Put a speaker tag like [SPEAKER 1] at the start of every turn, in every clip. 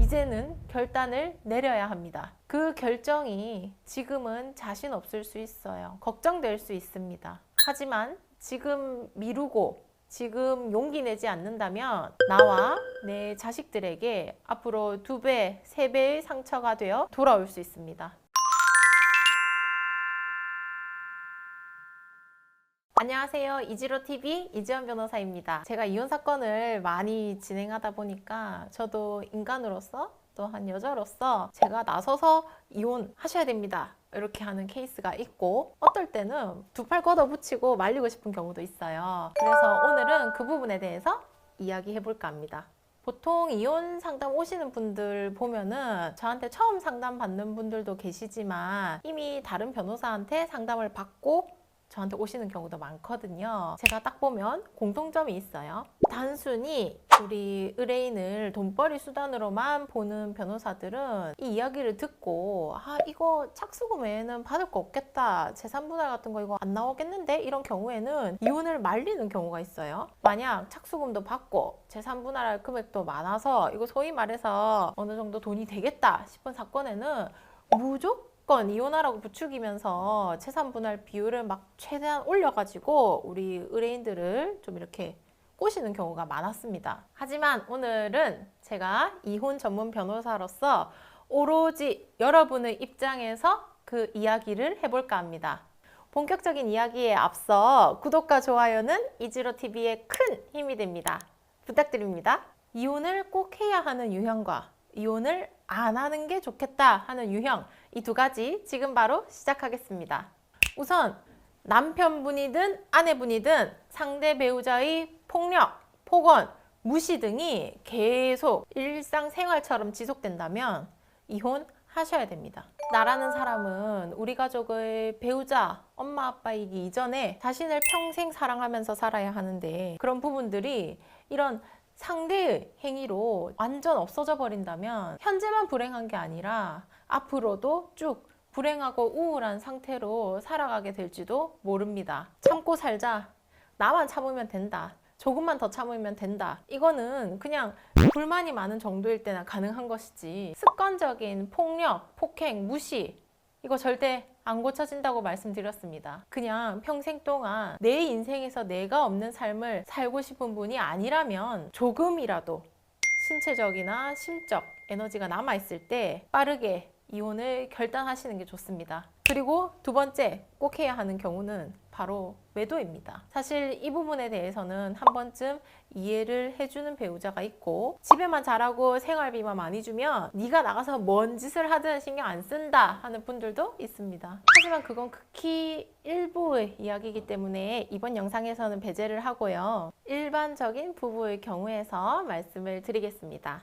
[SPEAKER 1] 이제는 결단을 내려야 합니다. 그 결정이 지금은 자신 없을 수 있어요. 걱정될 수 있습니다. 하지만 지금 미루고 지금 용기 내지 않는다면 나와 내 자식들에게 앞으로 2배, 3배의 상처가 되어 돌아올 수 있습니다. 안녕하세요. 이지로TV 이지연 변호사입니다. 제가 이혼 사건을 많이 진행하다 보니까 저도 인간으로서 또한 여자로서 제가 나서서 이혼하셔야 됩니다 이렇게 하는 케이스가 있고, 어떨 때는 두 팔 걷어붙이고 말리고 싶은 경우도 있어요. 그래서 오늘은 그 부분에 대해서 이야기해 볼까 합니다. 보통 이혼 상담 오시는 분들 보면은 저한테 처음 상담 받는 분들도 계시지만 이미 다른 변호사한테 상담을 받고 저한테 오시는 경우도 많거든요. 제가 딱 보면 공통점이 있어요. 단순히 우리 의뢰인을 돈벌이 수단으로만 보는 변호사들은 이 이야기를 듣고 이거 착수금 외에는 받을 거 없겠다, 재산분할 같은 거 이거 안 나오겠는데, 이런 경우에는 이혼을 말리는 경우가 있어요. 만약 착수금도 받고 재산분할할 금액도 많아서 이거 소위 말해서 어느 정도 돈이 되겠다 싶은 사건에는 무조건 이혼하라고 부추기면서 재산분할 비율을 막 최대한 올려가지고 우리 의뢰인들을 좀 이렇게 꼬시는 경우가 많았습니다. 하지만 오늘은 제가 이혼 전문 변호사로서 오로지 여러분의 입장에서 그 이야기를 해볼까 합니다. 본격적인 이야기에 앞서 구독과 좋아요는 이지로TV의 큰 힘이 됩니다. 부탁드립니다. 이혼을 꼭 해야 하는 유형과 이혼을 안 하는 게 좋겠다 하는 유형, 이 두 가지 지금 바로 시작하겠습니다. 우선 남편분이든 아내분이든 상대 배우자의 폭력, 폭언, 무시 등이 계속 일상생활처럼 지속된다면 이혼하셔야 됩니다. 나라는 사람은 우리 가족의 배우자, 엄마, 아빠이기 이전에 자신을 평생 사랑하면서 살아야 하는데, 그런 부분들이 이런 상대의 행위로 완전 없어져 버린다면 현재만 불행한 게 아니라 앞으로도 쭉 불행하고 우울한 상태로 살아가게 될지도 모릅니다. 참고 살자, 나만 참으면 된다, 조금만 더 참으면 된다, 이거는 그냥 불만이 많은 정도일 때나 가능한 것이지, 습관적인 폭력, 폭행, 무시, 이거 절대 안 고쳐진다고 말씀드렸습니다. 그냥 평생 동안 내 인생에서 내가 없는 삶을 살고 싶은 분이 아니라면 조금이라도 신체적이나 심적 에너지가 남아있을 때 빠르게 이혼을 결단하시는 게 좋습니다. 그리고 두 번째 꼭 해야 하는 경우는 바로 외도입니다. 사실 이 부분에 대해서는 한 번쯤 이해를 해주는 배우자가 있고, 집에만 잘하고 생활비만 많이 주면 네가 나가서 뭔 짓을 하든 신경 안 쓴다 하는 분들도 있습니다. 하지만 그건 극히 일부의 이야기이기 때문에 이번 영상에서는 배제를 하고요. 일반적인 부부의 경우에서 말씀을 드리겠습니다.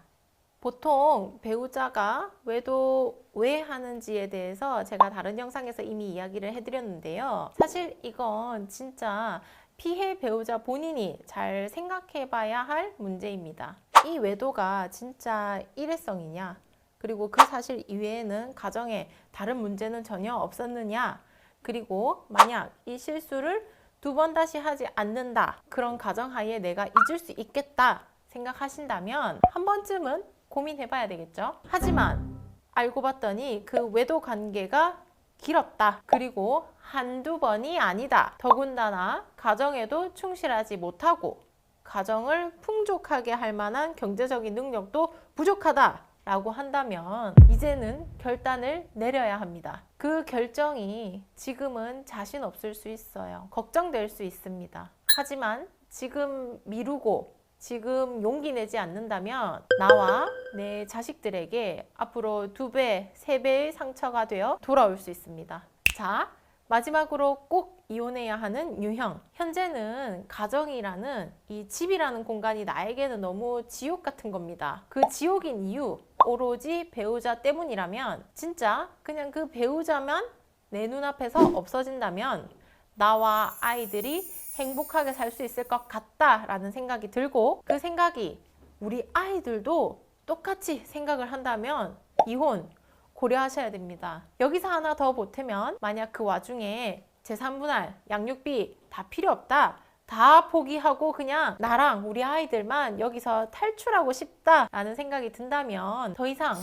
[SPEAKER 1] 보통 배우자가 외도 왜 하는지에 대해서 제가 다른 영상에서 이미 이야기를 해드렸는데요. 사실 이건 진짜 피해 배우자 본인이 잘 생각해 봐야 할 문제입니다. 이 외도가 진짜 일회성이냐, 그리고 그 사실 이외에는 가정에 다른 문제는 전혀 없었느냐, 그리고 만약 이 실수를 2번 다시 하지 않는다, 그런 가정하에 내가 잊을 수 있겠다 생각하신다면 한 번쯤은 고민해 봐야 되겠죠. 하지만 알고 봤더니 그 외도 관계가 길었다, 그리고 한두 번이 아니다, 더군다나 가정에도 충실하지 못하고 가정을 풍족하게 할 만한 경제적인 능력도 부족하다 라고 한다면 이제는 결단을 내려야 합니다. 그 결정이 지금은 자신 없을 수 있어요. 걱정될 수 있습니다. 하지만 지금 미루고 지금 용기 내지 않는다면 나와 내 자식들에게 앞으로 2배, 3배의 상처가 되어 돌아올 수 있습니다. 자, 마지막으로 꼭 이혼해야 하는 유형. 현재는 가정이라는 이 집이라는 공간이 나에게는 너무 지옥 같은 겁니다. 그 지옥인 이유, 오로지 배우자 때문이라면, 진짜 그냥 그 배우자만 내 눈앞에서 없어진다면 나와 아이들이 행복하게 살 수 있을 것 같다라는 생각이 들고, 그 생각이 우리 아이들도 똑같이 생각을 한다면 이혼 고려하셔야 됩니다. 여기서 하나 더 보태면, 만약 그 와중에 재산분할, 양육비 다 필요 없다, 다 포기하고 그냥 나랑 우리 아이들만 여기서 탈출하고 싶다라는 생각이 든다면 더 이상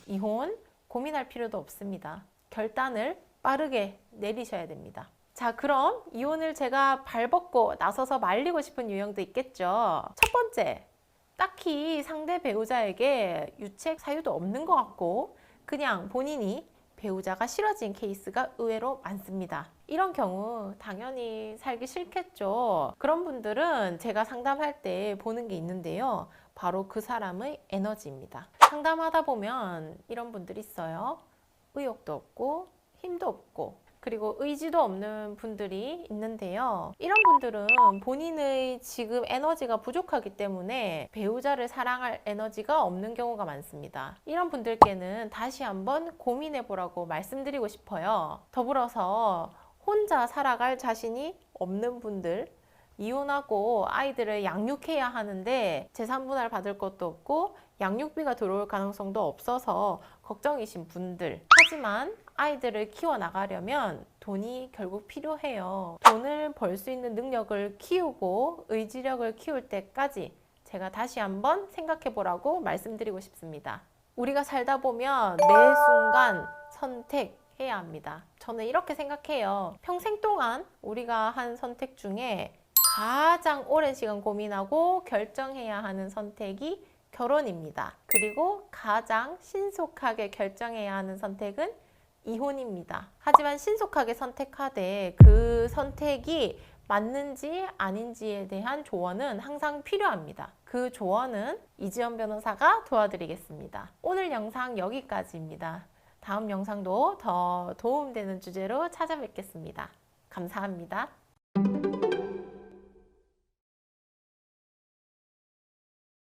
[SPEAKER 1] 이혼 고민할 필요도 없습니다. 결단을 빠르게 내리셔야 됩니다. 자, 그럼 이혼을 제가 발벗고 나서서 말리고 싶은 유형도 있겠죠. 첫 번째, 딱히 상대 배우자에게 유책 사유도 없는 것 같고 그냥 본인이 배우자가 싫어진 케이스가 의외로 많습니다. 이런 경우 당연히 살기 싫겠죠. 그런 분들은 제가 상담할 때 보는 게 있는데요. 바로 그 사람의 에너지입니다. 상담하다 보면 이런 분들이 있어요. 의욕도 없고 힘도 없고 그리고 의지도 없는 분들이 있는데요. 이런 분들은 본인의 지금 에너지가 부족하기 때문에 배우자를 사랑할 에너지가 없는 경우가 많습니다. 이런 분들께는 다시 한번 고민해 보라고 말씀드리고 싶어요. 더불어서 혼자 살아갈 자신이 없는 분들, 이혼하고 아이들을 양육해야 하는데 재산분할 받을 것도 없고 양육비가 들어올 가능성도 없어서 걱정이신 분들, 하지만 아이들을 키워나가려면 돈이 결국 필요해요. 돈을 벌 수 있는 능력을 키우고 의지력을 키울 때까지 제가 다시 한번 생각해 보라고 말씀드리고 싶습니다. 우리가 살다 보면 매 순간 선택해야 합니다. 저는 이렇게 생각해요. 평생 동안 우리가 한 선택 중에 가장 오랜 시간 고민하고 결정해야 하는 선택이 결혼입니다. 그리고 가장 신속하게 결정해야 하는 선택은 이혼입니다. 하지만 신속하게 선택하되 그 선택이 맞는지 아닌지에 대한 조언은 항상 필요합니다. 그 조언은 이지연 변호사가 도와드리겠습니다. 오늘 영상 여기까지입니다. 다음 영상도 더 도움되는 주제로 찾아뵙겠습니다. 감사합니다.